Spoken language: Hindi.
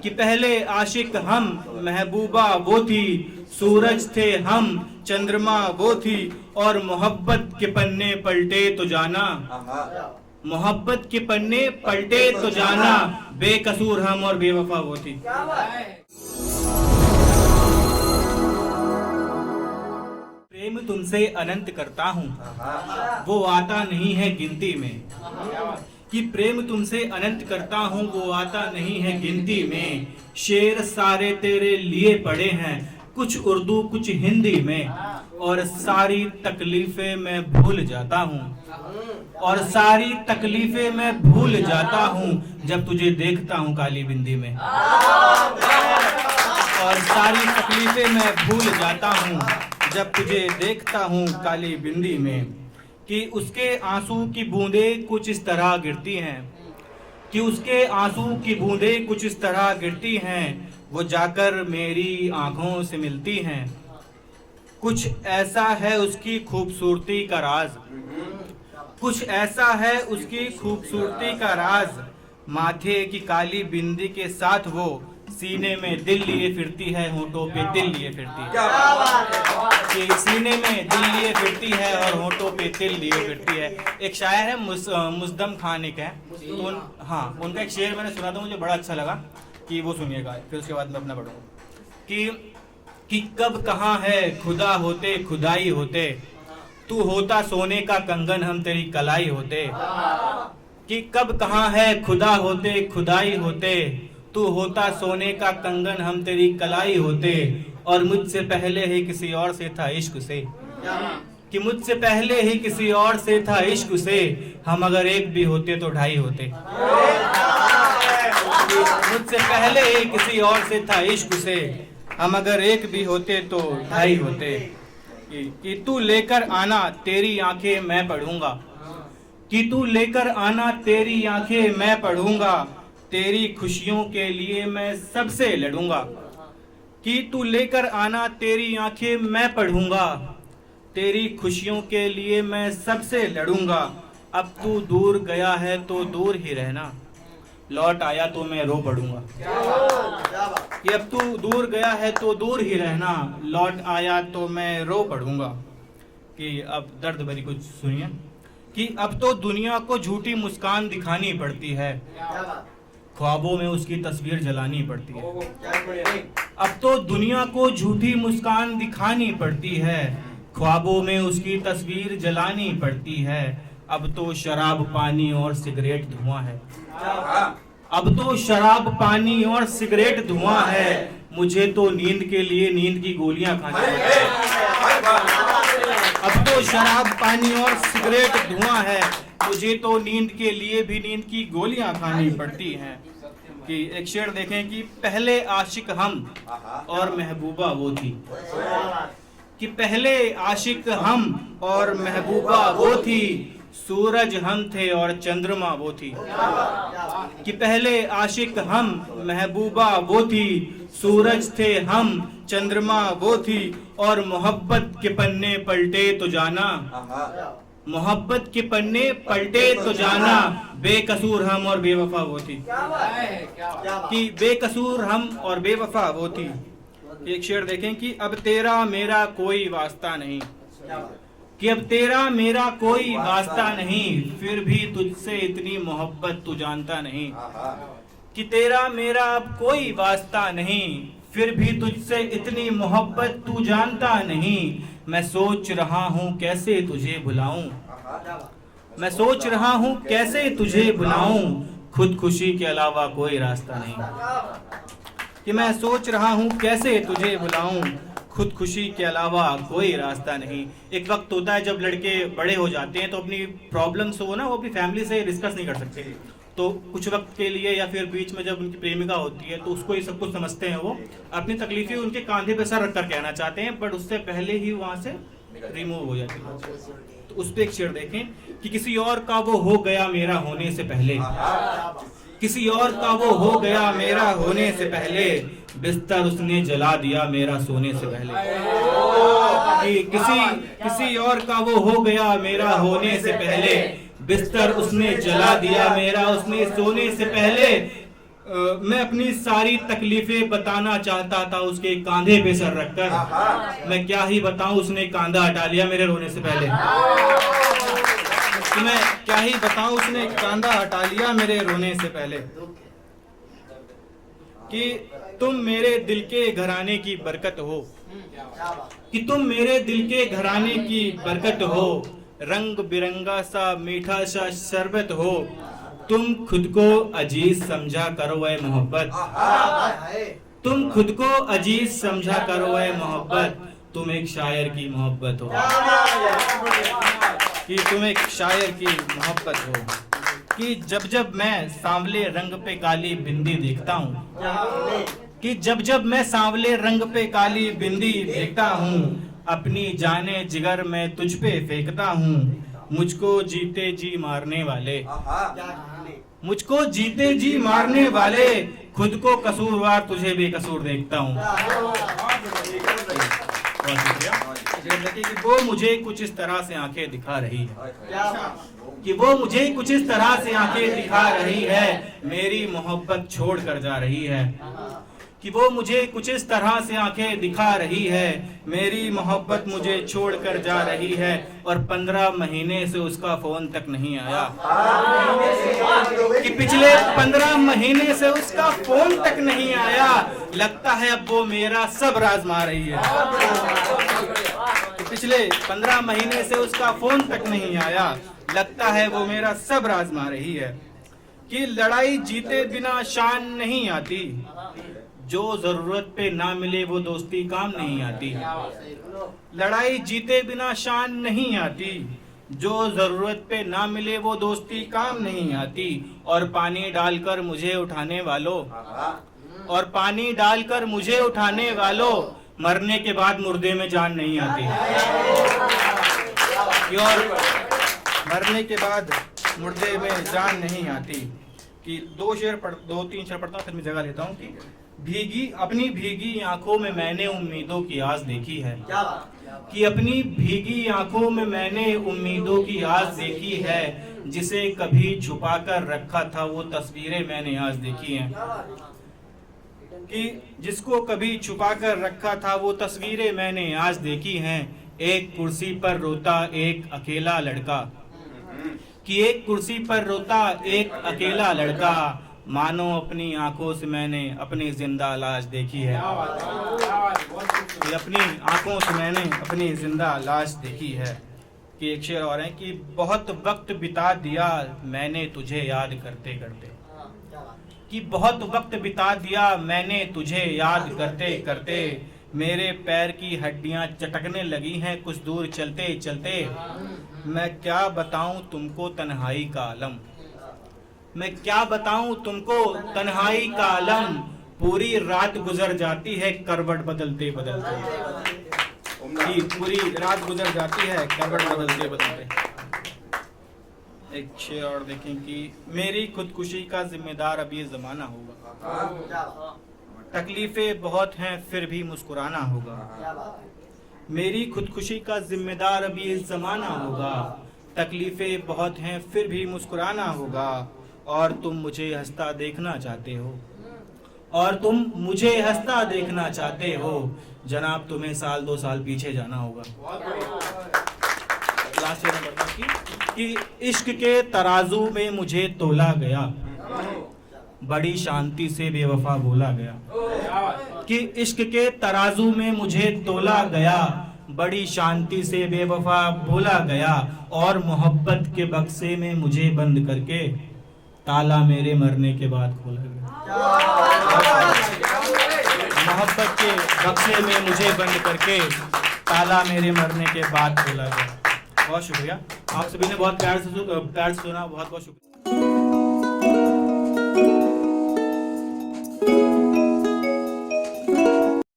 कि पहले आशिक हम, महबूबा वो थी, सूरज थे हम, चंद्रमा वो थी, और मोहब्बत के पन्ने पलटे तो जाना, मोहब्बत के पन्ने पलटे तो जाना, बेकसूर हम और बेवफा वो थी। प्रेम तुमसे अनंत करता हूँ, वो आता नहीं है गिनती में, कि प्रेम तुमसे अनंत करता हूँ, वो आता नहीं है गिनती में। शेर सारे तेरे लिए पड़े हैं, कुछ उर्दू कुछ हिंदी में, और सारी तकलीफें मैं भूल जाता हूँ, और सारी तकलीफें मैं भूल जाता हूँ जब तुझे देखता हूँ काली बिंदी में, और सारी तकलीफें मैं भूल जाता हूँ जब तुझे देखता हूँ काली बिंदी में। कि उसके आंसू की बूंदें कुछ इस तरह गिरती हैं, कि उसके आंसू की बूंदें कुछ इस तरह गिरती हैं, वो जाकर मेरी आंखों से मिलती हैं। कुछ ऐसा है उसकी खूबसूरती का राज, कुछ ऐसा है उसकी खूबसूरती का राज, माथे की काली बिंदी के साथ वो सीने में दिल लिए फिरती है, होठों पे दिल लिए फिरती है, कि सीने में दिल लिए फिरती है और होठों पे दिल लिए फिरती है। एक शायर है मुज़द्दम खान एक है, तो हाँ उनका एक शेर मैंने सुना था, मुझे बड़ा अच्छा लगा, कि वो सुनिएगा, फिर उसके बाद मैं अपना पढ़ूंगा। कि कब कहाँ है खुदा होते खुदाई होते, तू होता सोने का कंगन हम तेरी कलाई होते। कि कब कहाँ है खुदा होते खुदाई होते, तू होता सोने का कंगन हम तेरी कलाई होते, और मुझसे पहले ही किसी और से था इश्क से, कि मुझसे पहले ही किसी और से था इश्क से, हम अगर एक भी होते तो ढाई होते। मुझसे पहले ही किसी और से था इश्क से, हम अगर एक भी होते तो ढाई होते। कि तू लेकर आना तेरी आंखें मैं पढ़ूंगा, कि तू लेकर आना तेरी आंखें मैं पढ़ूंगा, तेरी खुशियों के लिए मैं सबसे लड़ूंगा। कि तू लेकर आना तेरी आंखें मैं पढ़ूंगा, तेरी खुशियों के लिए मैं सबसे लड़ूंगा। अब तू दूर गया है तो दूर ही रहना, लौट आया तो मैं रो पड़ूंगा। कि अब तू दूर गया है तो दूर ही रहना, लौट आया तो मैं रो पड़ूंगा। कि अब दर्द भरी कुछ सुनिए। कि अब तो दुनिया को झूठी मुस्कान दिखानी पड़ती है, ख्वाबों में उसकी तस्वीर जलानी पड़ती है। अब तो दुनिया को झूठी मुस्कान दिखानी पड़ती है, ख्वाबों में उसकी तस्वीर जलानी पड़ती है। अब तो शराब पानी और सिगरेट धुआं है, अब तो शराब पानी और सिगरेट धुआं है, मुझे तो नींद के लिए नींद की गोलियां खानी पड़ती है। अब तो शराब पानी और सिगरेट धुआं है, मुझे तो नींद के लिए भी नींद की गोलियां खानी पड़ती हैं। कि एक शेर देखें कि पहले आशिक हम और महबूबा वो थी, कि पहले आशिक हम और महबूबा वो थी, सूरज हम थे और चंद्रमा वो थी। कि पहले आशिक हम, महबूबा वो थी, सूरज थे हम, चंद्रमा वो थी, और मोहब्बत के पन्ने पलटे तो जाना, मोहब्बत के पन्ने पलटे तो जाना, बेकसूर हम और बेवफा वो थी। कि बेकसूर हम और बेवफा वो थी। एक शेर देखें कि अब तेरा मेरा कोई वास्ता नहीं, कि अब तेरा मेरा कोई वास्ता नहीं, फिर भी तुझसे इतनी मोहब्बत तू जानता नहीं। कि तेरा मेरा अब कोई वास्ता नहीं, फिर भी तुझसे इतनी मोहब्बत तू जानता नहीं। मैं सोच रहा हूँ कैसे तुझे भुलाऊं, मैं सोच रहा हूँ कैसे तुझे भुलाऊं, खुद खुशी के अलावा कोई रास्ता नहीं। कि मैं सोच रहा हूँ कैसे तुझे भुलाऊं, खुद खुशी के अलावा कोई रास्ता नहीं। एक वक्त होता है जब लड़के बड़े हो जाते हैं तो अपनी प्रॉब्लम्स वो ना वो अपनी फैमिली से डिस्कस नहीं कर सकते, तो कुछ वक्त के लिए या फिर बीच में जब उनकी प्रेमिका होती है तो उसको ये सब कुछ समझते हैं, वो अपनी तकलीफें उनके कांधे पे सर रखकर कहना चाहते हैं, बट उससे पहले ही वहां से रिमूव हो जाती है। तो उस पर एक शेर देखें कि किसी और का वो हो गया मेरा होने से पहले, किसी और का वो हो गया मेरा होने से पहले, बिस्तर उसने जला दिया मेरा सोने से पहले। कि किसी और का वो हो गया मेरा होने से पहले, बिस्तर उसने जला दिया मेरा उसने सोने से पहले, मैं अपनी सारी तकलीफें बताना चाहता था उसके कांधे पे सर रखकर। मैं क्या ही बताऊं, उसने कांधा हटा लिया मेरे रोने से पहले। कि मैं क्या ही बताऊं, उसने कांधा हटा लिया मेरे रोने से पहले। कि तुम मेरे दिल के घराने की बरकत हो, कि तुम मेरे दिल के घराने की बरकत हो, रंग बिरंगा सा मीठा सा शरबत हो, तुम खुद को अजीज समझा करो ऐ मोहब्बत, तुम खुद को अजीज समझा करो ऐ मोहब्बत, तुम एक शायर की मोहब्बत हो। कि तुम एक शायर की मोहब्बत हो। कि जब जब मैं सांवले रंग पे काली बिंदी देखता हूँ, कि जब जब मैं सांवले रंग पे काली बिंदी देखता हूँ, अपनी जाने जिगर में तुझ पे फेंकता हूँ, मुझको जीते जी मारने वाले, मुझको जीते जी मारने वाले, खुद को कसूरवार तुझे बेकसूर देखता हूँ। कि वो मुझे कुछ इस तरह से आंखें दिखा रही है, कि वो मुझे कुछ इस तरह से आंखें दिखा रही है, मेरी मोहब्बत छोड़ कर जा रही है। कि वो मुझे कुछ इस तरह से आंखें दिखा रही है, मेरी मोहब्बत मुझे छोड़ कर जा रही है, और 15 महीने से उसका फोन तक नहीं आया। कि पिछले 15 महीने से उसका फोन तक नहीं आया, लगता है अब वो मेरा सब राज मा रही है। पिछले 15 महीने से उसका फोन तक नहीं आया, लगता है वो मेरा सब राज मा रही है। कि लड़ाई जीते बिना शान नहीं आती, जो जरूरत पे ना मिले वो दोस्ती काम नहीं आती। लड़ाई जीते बिना शान नहीं आती, जो जरूरत पे ना मिले वो दोस्ती काम नहीं आती। और पानी डालकर मुझे उठाने वालों, और पानी डालकर मुझे उठाने वालों, मरने के बाद मुर्दे में जान नहीं आती। और मरने के बाद मुर्दे में जान नहीं आती। कि 2-3 शेर पढ़ता हूँ, फिर मैं जगह लेता हूँ। कि अपनी भीगी आंखों में मैंने उम्मीदों की आस देखी है, कि अपनी भीगी आंखों में मैंने उम्मीदों की आस देखी है, जिसे कभी छुपा कर रखा था वो तस्वीरें मैंने आज देखी हैं। कि जिसको कभी छुपा कर रखा था वो तस्वीरें मैंने आज देखी हैं। एक कुर्सी पर रोता एक अकेला लड़का, कि एक कुर्सी पर रोता एक अकेला लड़का, मानो अपनी आंखों से मैंने अपनी जिंदा लाश देखी है। कि अपनी आंखों से मैंने अपनी जिंदा लाश देखी है। कि एक शेर और है। कि बहुत वक्त बिता दिया मैंने तुझे याद करते करते, कि बहुत वक्त बिता दिया मैंने तुझे याद करते करते, मेरे पैर की हड्डियां चटकने लगी हैं कुछ दूर चलते चलते। मैं क्या बताऊं तुमको तन्हाई का आलम, मैं क्या बताऊं तुमको तन्हाई का आलम, पूरी रात गुजर जाती है करवट बदलते बदलते। कि पूरी रात गुजर जाती है करवट बदलते बदलते। एक शेर और देखें। कि मेरी खुदकुशी का जिम्मेदार अब ये जमाना होगा, तकलीफें बहुत हैं फिर भी मुस्कुराना होगा। मेरी खुदकुशी का जिम्मेदार अब ये जमाना होगा, तकलीफें बहुत हैं फिर भी मुस्कुराना होगा। और तुम मुझे हंसता देखना चाहते हो, और तुम मुझे हंसता देखना चाहते हो, जनाब तुम्हें 1-2 साल पीछे जाना होगा। कि इश्क के तराजू में मुझे तोला गया, बड़ी शांति से बेवफा बोला गया। कि इश्क के तराजू में मुझे तोला गया, बड़ी शांति से बेवफा बोला गया, और मोहब्बत के बक्से में मुझे बंद करके ताला मेरे मरने के बाद खोला गया। मोहब्बत के बक्से में मुझे बंद करके ताला मेरे मरने के बाद खोला गया। बहुत शुक्रिया, आप सभी ने बहुत प्यार से सुना, बहुत बहुत शुक्रिया।